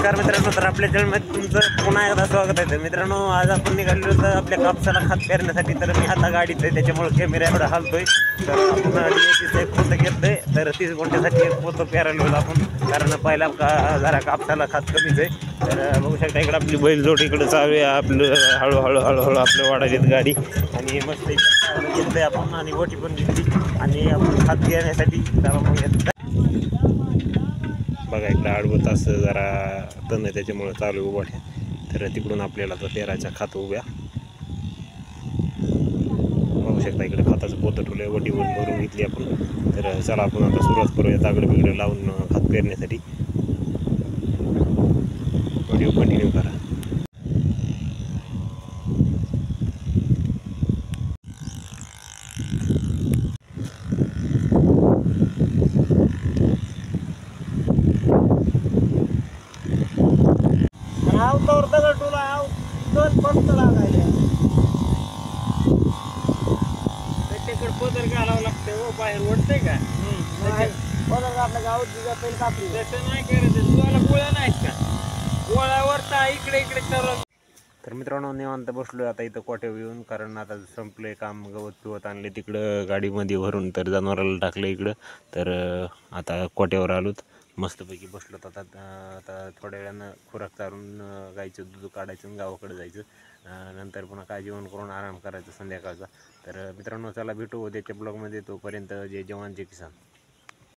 नमस्कार मित्रांनो, तर आपल्या चॅनलमध्ये तुमचं पुन्हा एकदा स्वागत आहे. तर मित्रांनो, आज आपण निघालेलो तर आपल्या कापसाला खत पेरण्यासाठी. तर मी आता गाडीत आहे, त्याच्यामुळे कॅमेऱ्याकडे हलतोय. तर आपण एक पोतं घेतलंय, तर 30 गुंठ्यासाठी एक पोतं पेरायला होतं आपण, कारण पहिला जरा कापसाला खत कमीच आहे. तर बघू शकता इकडे आपली बैलजोड इकडे चालू आहे. आपलं हळूहळू हळूहळू आपलं वाढायला गाडी आणि मस्त घेतलंय आपण आणि गोटी पण घेतली आणि आपण खत घेण्यासाठी बघा इकडं आडवं तास जरा तण आहे, त्याच्यामुळं चालू उभा आहे. तर तिकडून आपल्याला तर पेराच्या खात उभ्या बघू शकता. इकडे खताचं पोतं ठेवलं, वटीवर भरून घेतली आपण. तर चला आपण आता सुरुवात करूया दागड बिगडं लावून खत पेरण्यासाठी. व्हिडिओ कंटिन्यू करा. पदर घालावं लागतं हो, बाहेर ओढतंय का पदर आपल्या गावात तसं नाही करायचं. तुला गोळ्या नाहीत का? गोळ्यावर इकडे इकडे करत. तर मित्रांनो, निवांत बसलोय आता इथं कोट्यावर येऊन, कारण आता संपलंय काम. गवत पिवत आणले तिकडं गाडीमध्ये भरून, तर जनावराला टाकलं इकडं. तर आता कोट्यावर आलोत, मस्तपैकी बसलोत. आता थोड्या वेळानं खुराक चारून गाईचं दूध काढायचं आणि गावाकडे जायचं. नंतर पुन्हा काय जेवण करून आराम करायचं संध्याकाळचा. तर मित्रांनो, चला भेटू उद्याच्या ब्लॉगमध्ये. तोपर्यंत जय जवान जय किसान.